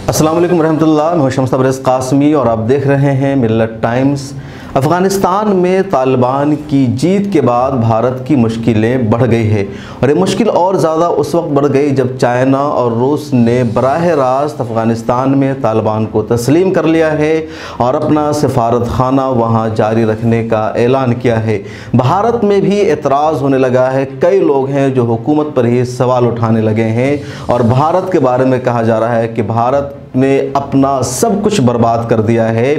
अस्सलाम वालेकुम रहमतुल्लाह। मैं शम्स तबरेज़ कासमी और आप देख रहे हैं मिल्लत टाइम्स। अफ़गानिस्तान में तालिबान की जीत के बाद भारत की मुश्किलें बढ़ गई है और ये मुश्किल और ज़्यादा उस वक्त बढ़ गई जब चाइना और रूस ने बराह रास्त अफ़गानिस्तान में तालिबान को तस्लीम कर लिया है और अपना सफारत खाना वहाँ जारी रखने का ऐलान किया है। भारत में भी एतराज़ होने लगा है, कई लोग हैं जो हुकूमत पर ही सवाल उठाने लगे हैं और भारत के बारे में कहा जा रहा है कि भारत ने अपना सब कुछ बर्बाद कर दिया है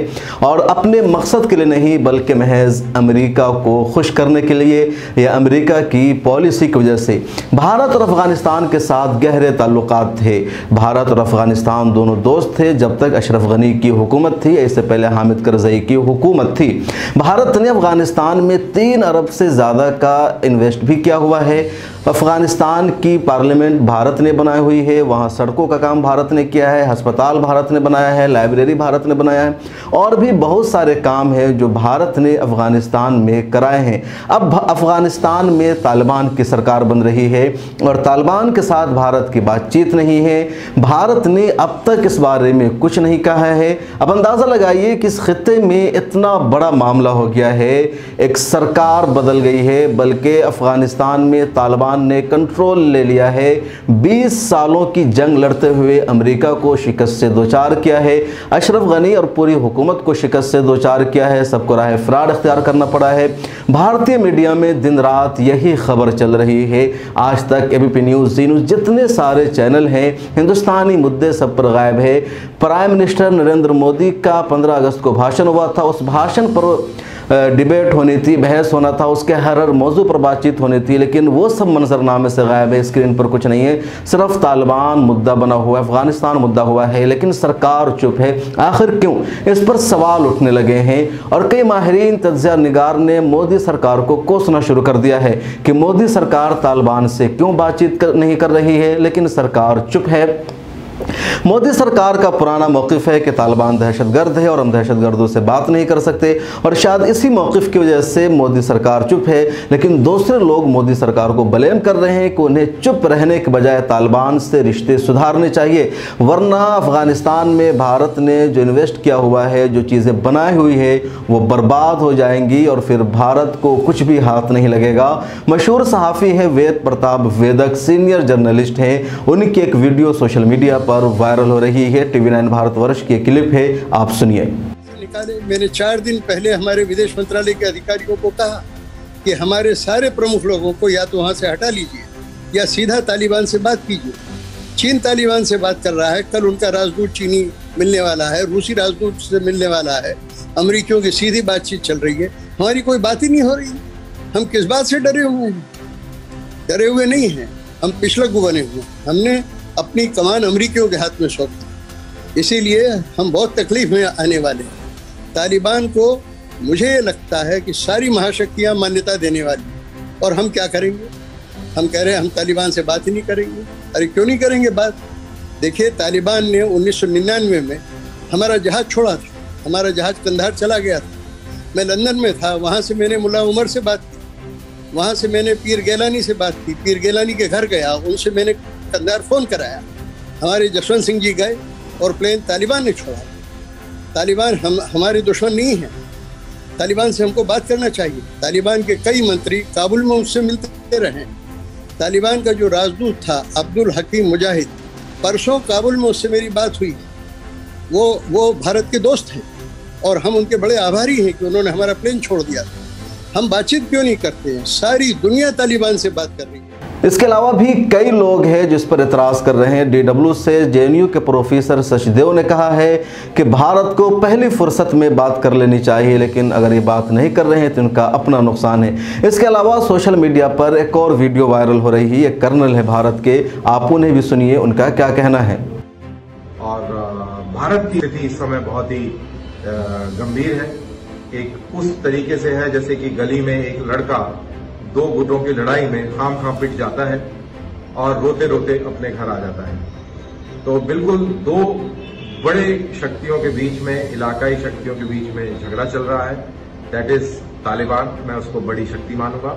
और अपने मकसद के लिए नहीं बल्कि महज अमेरिका को खुश करने के लिए या अमेरिका की पॉलिसी की वजह से। भारत और अफ़गानिस्तान के साथ गहरे ताल्लुकात थे। भारत और अफ़गानिस्तान दोनों दोस्त थे जब तक अशरफ गनी की हुकूमत थी, इससे पहले हामिद करज़ई की हुकूमत थी। भारत ने अफ़गानिस्तान में 3 अरब से ज़्यादा का इन्वेस्ट भी किया हुआ है। अफ़गानिस्तान की पार्लियामेंट भारत ने बनाई हुई है, वहाँ सड़कों का काम भारत ने किया है, अस्पताल भारत ने बनाया है, लाइब्रेरी भारत ने बनाया है और भी बहुत सारे काम हैं जो भारत ने अफ़गानिस्तान में कराए हैं। अब अफ़गानिस्तान में तालिबान की सरकार बन रही है और तालिबान के साथ भारत की बातचीत नहीं है। भारत ने अब तक इस बारे में कुछ नहीं कहा है। अब अंदाज़ा लगाइए कि इस खित्ते में इतना बड़ा मामला हो गया है, एक सरकार बदल गई है, बल्कि अफ़गानिस्तान में तालिबान ने कंट्रोल ले लिया है। 20 सालों की जंग लड़ते हुए अमेरिका को शिकस्त से दो चार किया है, अशरफ गनी और पूरी हुकूमत को शिकस्त से दो चार किया है, सबको राह फ्राड इख्तियार करना पड़ा है। भारतीय मीडिया में दिन रात यही खबर चल रही है। आज तक, एबीपी न्यूज़, जी न्यूज़, जितने सारे चैनल हैं, हिंदुस्तानी मुद्दे सब पर गायब है। प्राइम मिनिस्टर नरेंद्र मोदी का 15 अगस्त को भाषण हुआ था, उस भाषण पर डिबेट होनी थी, बहस होना था, उसके हर मौजू पर बातचीत होनी थी, लेकिन वो सब मंजरनामे से गायब है। स्क्रीन पर कुछ नहीं है, सिर्फ तालिबान मुद्दा बना हुआ है, अफगानिस्तान मुद्दा हुआ है, लेकिन सरकार चुप है। आखिर क्यों? इस पर सवाल उठने लगे हैं और कई माहिरीन तज्ज़िया निगार ने मोदी सरकार को कोसना शुरू कर दिया है कि मोदी सरकार तालिबान से क्यों बातचीत नहीं कर रही है, लेकिन सरकार चुप है। मोदी सरकार का पुराना मौक़िफ़ है कि तालिबान दहशतगर्द है और हम दहशतगर्दों से बात नहीं कर सकते और शायद इसी मौक़िफ़ की वजह से मोदी सरकार चुप है। लेकिन दूसरे लोग मोदी सरकार को ब्लेम कर रहे हैं कि उन्हें चुप रहने के बजाय तालिबान से रिश्ते सुधारने चाहिए, वरना अफ़गानिस्तान में भारत ने जो इन्वेस्ट किया हुआ है, जो चीज़ें बनाई हुई है, वो बर्बाद हो जाएंगी और फिर भारत को कुछ भी हाथ नहीं लगेगा। मशहूर सहाफ़ी है वेद प्रताप वेदक, सीनियर जर्नलिस्ट हैं, उनकी एक वीडियो सोशल मीडिया पर वायरल हो रही है। TV9 भारतवर्ष की क्लिप है, आप सुनिए। मैंने 4 दिन पहले हमारे विदेश मंत्रालय के अधिकारियों को कहा कि हमारे सारे प्रमुख लोगों को या तो वहाँ से हटा लीजिए या सीधा तालिबान से बात कीजिए। चीन तालिबान से बात कर रहा है, कल उनका राजदूत चीनी मिलने वाला है, रूसी राजदूत से मिलने वाला है, अमरीकियों की सीधी बातचीत चल रही है, हमारी कोई बात ही नहीं हो रही। हम किस बात से डरे हुए हैं? डरे हुए नहीं हैं, हम पिछलग्गू बने हुए। हमने अपनी कमान अमरीकियों के हाथ में सौंप दी, इसीलिए हम बहुत तकलीफ में आने वाले हैं। तालिबान को मुझे ये लगता है कि सारी महाशक्तियाँ मान्यता देने वाली, और हम क्या करेंगे? हम कह रहे हैं हम तालिबान से बात ही नहीं करेंगे। अरे क्यों नहीं करेंगे बात? देखिए, तालिबान ने 1999 में हमारा जहाज़ छोड़ा था, हमारा जहाज़ कंधार चला गया था। मैं लंदन में था, वहाँ से मैंने मुल्ला उमर से बात की, वहाँ से मैंने पीर गैलानी से बात की, पीर गैलानी के घर गया, उनसे मैंने कंधार फ़ोन कराया। हमारे जसवंत सिंह जी गए और प्लेन तालिबान ने छोड़ा। तालिबान हमारे दुश्मन नहीं है, तालिबान से हमको बात करना चाहिए। तालिबान के कई मंत्री काबुल में उससे मिलते रहे। तालिबान का जो राजदूत था अब्दुल हकीम मुजाहिद, परसों काबुल में उससे मेरी बात हुई। वो भारत के दोस्त हैं और हम उनके बड़े आभारी हैं कि उन्होंने हमारा प्लेन छोड़ दिया। हम बातचीत क्यों नहीं करते हैं? सारी दुनिया तालिबान से बात कर रही है। इसके अलावा भी कई लोग हैं जिस पर एतराज़ कर रहे हैं। DW से JNU के प्रोफेसर सचदेव ने कहा है कि भारत को पहली फुर्सत में बात कर लेनी चाहिए, लेकिन अगर ये बात नहीं कर रहे हैं तो इनका अपना नुकसान है। इसके अलावा सोशल मीडिया पर एक और वीडियो वायरल हो रही है, एक कर्नल है भारत के, आप उन्हें भी सुनिए, उनका क्या कहना है। और भारत की स्थिति इस समय बहुत ही गंभीर है। एक उस तरीके से है जैसे कि गली में एक लड़का 2 गुटों की लड़ाई में खाम पिट जाता है और रोते रोते अपने घर आ जाता है। तो बिल्कुल 2 बड़े शक्तियों के बीच में, इलाकाई शक्तियों के बीच में झगड़ा चल रहा है। दैट इज तालिबान, मैं उसको बड़ी शक्ति मानूंगा,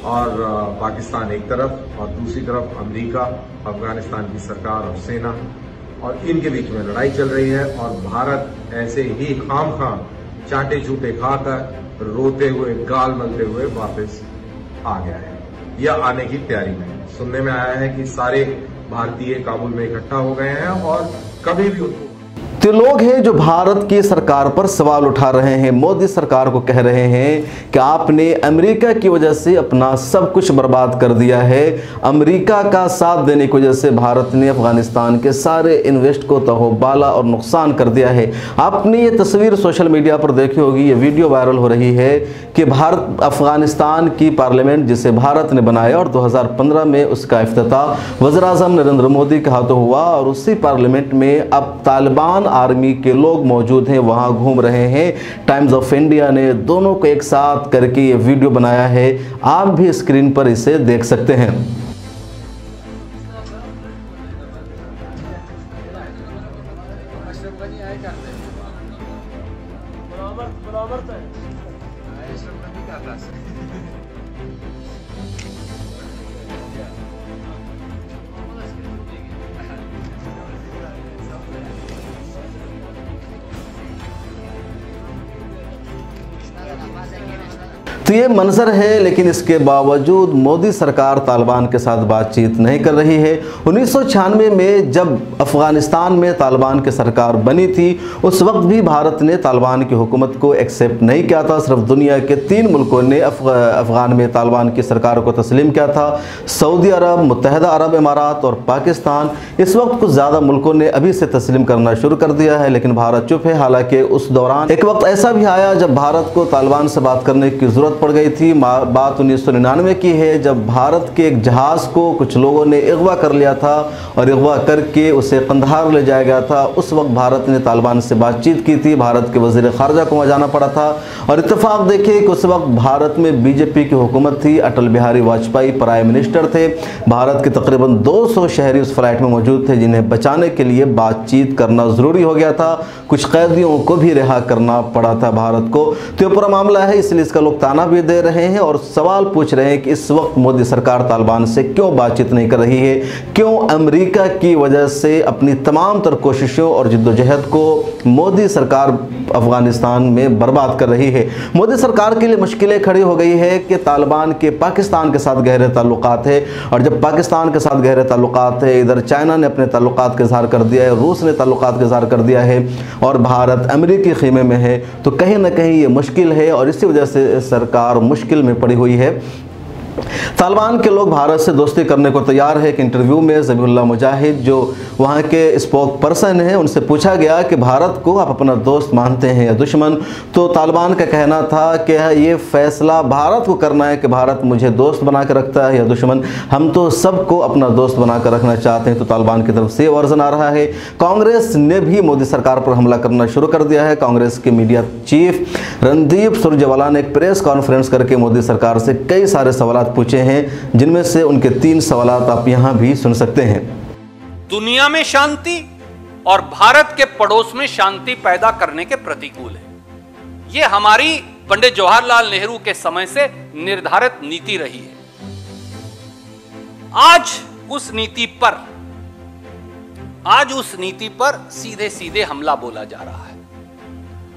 और पाकिस्तान एक तरफ और दूसरी तरफ अमेरिका, अफगानिस्तान की सरकार और सेना। और इनके बीच में लड़ाई चल रही है और भारत ऐसे ही खामखा चाटे चूटे खाकर रोते हुए गाल मलते हुए वापस आ गया है या आने की तैयारी में। सुनने में आया है कि सारे भारतीय काबुल में इकट्ठा हो गए हैं और कभी भी उनको तो लोग हैं जो भारत की सरकार पर सवाल उठा रहे हैं, मोदी सरकार को कह रहे हैं कि आपने अमेरिका की वजह से अपना सब कुछ बर्बाद कर दिया है। अमेरिका का साथ देने की वजह से भारत ने अफगानिस्तान के सारे इन्वेस्ट को तहोबाला और नुकसान कर दिया है। आपने ये तस्वीर सोशल मीडिया पर देखी होगी, ये वीडियो वायरल हो रही है कि भारत अफगानिस्तान की पार्लियामेंट जिसे भारत ने बनाया और 2015 में उसका इफ्तिताह वज़ीर-ए-आज़म नरेंद्र मोदी के हाथों हुआ और उसी पार्लियामेंट में अब तालिबान आर्मी के लोग मौजूद हैं, वहां घूम रहे हैं। टाइम्स ऑफ इंडिया ने दोनों को एक साथ करके ये वीडियो बनाया है, आप भी स्क्रीन पर इसे देख सकते हैं। तो ये मंजर है, लेकिन इसके बावजूद मोदी सरकार तालिबान के साथ बातचीत नहीं कर रही है। 1996 में जब अफगानिस्तान में तालिबान की सरकार बनी थी, उस वक्त भी भारत ने तालिबान की हुकूमत को एक्सेप्ट नहीं किया था। सिर्फ दुनिया के 3 मुल्कों ने अफगान में तालिबान की सरकार को तस्लीम किया था, सऊदी अरब, मुत्तहिदा अरब इमारात और पाकिस्तान। इस वक्त कुछ ज़्यादा मुल्कों ने अभी से तस्लीम करना शुरू कर दिया है, लेकिन भारत चुप है। हालांकि उस दौरान एक वक्त ऐसा भी आया जब भारत को तालिबान से बात करने की ज़रूरत पड़ गई थी। बात 1999 की है, जब भारत के एक जहाज़ को कुछ लोगों ने अगवा कर लिया था और अगवा करके उसे कंधार ले जाया गया था। उस वक्त भारत ने तालिबान से बातचीत की थी, भारत के वज़ीर ख़ारजा को वहाँ जाना पड़ा था। और इत्तेफाक देखिए कि उस वक्त भारत में बीजेपी की हुकूमत थी, अटल बिहारी वाजपेयी प्राइम मिनिस्टर थे। भारत के तकरीबन 200 शहरी उस फ्लाइट में मौजूद थे, जिन्हें बचाने के लिए बातचीत करना ज़रूरी हो गया था। कुछ कैदियों को भी रिहा करना पड़ा था भारत को। तो ये पूरा मामला है, इसलिए इसका लोग ताना भी दे रहे हैं और सवाल पूछ रहे हैं कि इस वक्त मोदी सरकार तालिबान से क्यों बातचीत नहीं कर रही है, क्यों अमेरिका की वजह से अपनी तमाम तर कोशिशों और जिद्दोजहद को मोदी सरकार अफगानिस्तान में बर्बाद कर रही है। मोदी सरकार के लिए मुश्किलें खड़ी हो गई है कि तालिबान के पाकिस्तान के साथ गहरे ताल्लुकात है, और जब पाकिस्तान के साथ गहरे ताल्लुकात है, इधर चाइना ने अपने ताल्लुकात का इजहार कर दिया है, रूस ने ताल्लुकात का इजहार कर दिया है और भारत अमेरिकी खीमे में है, तो कहीं ना कहीं ये मुश्किल है और इसी वजह से सरकार मुश्किल में पड़ी हुई है। तालिबान के लोग भारत से दोस्ती करने को तैयार है। कि इंटरव्यू में ज़बीहुल्लाह मुजाहिद जो वहाँ के स्पोक पर्सन हैं, उनसे पूछा गया कि भारत को आप अपना दोस्त मानते हैं या दुश्मन, तो तालिबान का कहना था कि ये फ़ैसला भारत को करना है कि भारत मुझे दोस्त बना कर रखता है या दुश्मन, हम तो सबको अपना दोस्त बना कर रखना चाहते हैं। तो तालिबान की तरफ से वर्जन आ रहा है। कांग्रेस ने भी मोदी सरकार पर हमला करना शुरू कर दिया है। कांग्रेस के मीडिया चीफ रणदीप सुरजेवाला ने एक प्रेस कॉन्फ्रेंस करके मोदी सरकार से कई सारे सवाल पूछे हैं, जिनमें से उनके 3 सवाल आप यहां भी सुन सकते हैं। दुनिया में शांति और भारत के पड़ोस में शांति पैदा करने के प्रतिकूल है। यह हमारी पंडित जवाहरलाल नेहरू के समय से निर्धारित नीति रही है। आज उस नीति पर सीधे सीधे हमला बोला जा रहा है।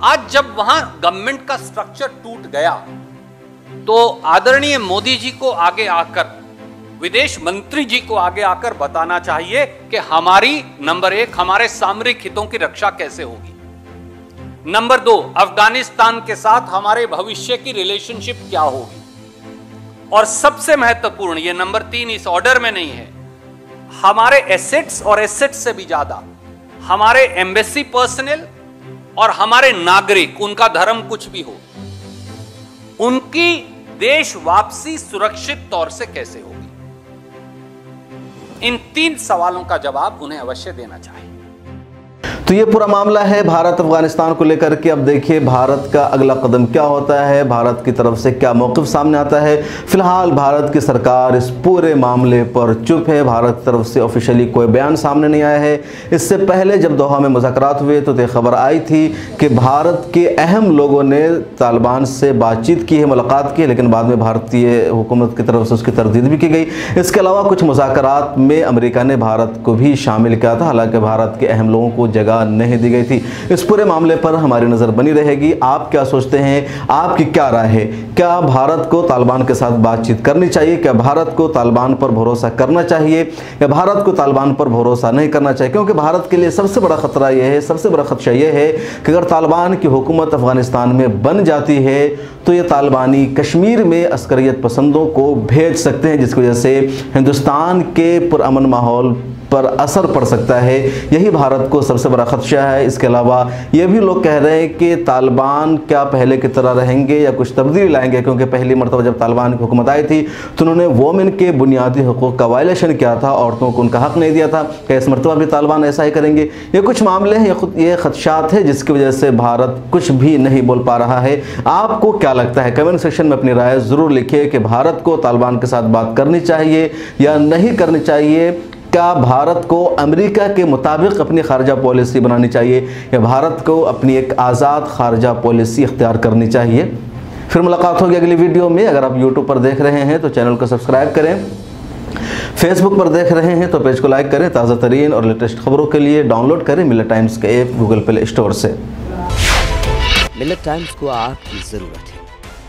आज जब वहां गवर्नमेंट का स्ट्रक्चर टूट गया, तो आदरणीय मोदी जी को आगे आकर, विदेश मंत्री जी को आगे आकर बताना चाहिए कि हमारी नंबर 1 हमारे सामरिक हितों की रक्षा कैसे होगी, नंबर 2 अफगानिस्तान के साथ हमारे भविष्य की रिलेशनशिप क्या होगी, और सबसे महत्वपूर्ण, ये नंबर 3 इस ऑर्डर में नहीं है, हमारे एसेट्स और एसेट्स से भी ज्यादा हमारे एम्बेसी पर्सनल और हमारे नागरिक, उनका धर्म कुछ भी हो, उनकी देश वापसी सुरक्षित तौर से कैसे होगी। इन 3 सवालों का जवाब उन्हें अवश्य देना चाहिए। तो ये पूरा मामला है भारत अफगानिस्तान को लेकर के। अब देखिए भारत का अगला कदम क्या होता है, भारत की तरफ से क्या मौक़िफ़ सामने आता है। फिलहाल भारत की सरकार इस पूरे मामले पर चुप है, भारत की तरफ से ऑफिशियली कोई बयान सामने नहीं आया है। इससे पहले जब दोहा में मुज़ाकरात हुए तो ये खबर आई थी कि भारत के अहम लोगों ने तालिबान से बातचीत की है, मुलाकात की है, लेकिन बाद में भारतीय हुकूमत की तरफ से उसकी तरदीद भी की गई। इसके अलावा कुछ मुज़ाकरात में अमेरिका ने भारत को भी शामिल किया था, हालांकि भारत के अहम लोगों को जगह नहीं दी गई थी। इस पूरे मामले पर हमारी नज़र बनी रहेगी। आप क्या सोचते हैं, आपकी क्या राय है? क्या भारत को तालिबान के साथ बातचीत करनी चाहिए? क्या भारत को तालिबान पर भरोसा करना चाहिए या भारत को तालिबान पर भरोसा नहीं करना चाहिए? क्योंकि भारत के लिए सबसे बड़ा खतरा यह है, सबसे बड़ा खदशा यह है कि अगर तालिबान की हुकूमत अफगानिस्तान में बन जाती है तो ये तालिबानी कश्मीर में अस्करियत पसंदों को भेज सकते हैं, जिसकी वजह से हिंदुस्तान के पुरअमन माहौल पर असर पड़ सकता है। यही भारत को सबसे बड़ा खदशा है। इसके अलावा ये भी लोग कह रहे हैं कि तालिबान क्या पहले की तरह रहेंगे या कुछ तब्दीली लाएंगे, क्योंकि पहली मरतबा जब तालिबान की हुकूमत आई थी तो उन्होंने वोमेन के बुनियादी हकूक़ का वायलेशन किया था, औरतों को उनका हक़ नहीं दिया था। क्या इस मरतबा भी तालिबान ऐसा ही करेंगे? ये कुछ मामले हैं, ये खदशात है जिसकी वजह से भारत कुछ भी नहीं बोल पा रहा है। आपको क्या लगता है? कमेंट सेक्शन में अपनी राय ज़रूर लिखिए कि भारत को तालिबान के साथ बात करनी चाहिए या नहीं करनी चाहिए। क्या भारत को अमेरिका के मुताबिक अपनी खारजा पॉलिसी बनानी चाहिए या भारत को अपनी एक आज़ाद खारजा पॉलिसी इख्तियार करनी चाहिए? फिर मुलाकात होगी अगली वीडियो में। अगर आप यूट्यूब पर देख रहे हैं तो चैनल को सब्सक्राइब करें, फेसबुक पर देख रहे हैं तो पेज को लाइक करें। ताज़ा तरीन और लेटेस्ट खबरों के लिए डाउनलोड करें मिलत टाइम्स का ऐप गूगल प्ले स्टोर से। मिलत टाइम्स को आपकी ज़रूरत है,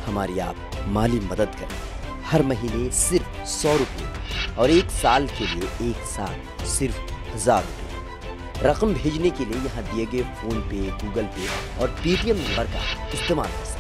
हमारी आप माली मदद करें। हर महीने सिर्फ 100 रुपये और 1 साल के लिए एक साथ सिर्फ 1000 रुपये। रकम भेजने के लिए यहाँ दिए गए फ़ोन पे, गूगल पे और पेटीएम नंबर का इस्तेमाल कर सकते हैं।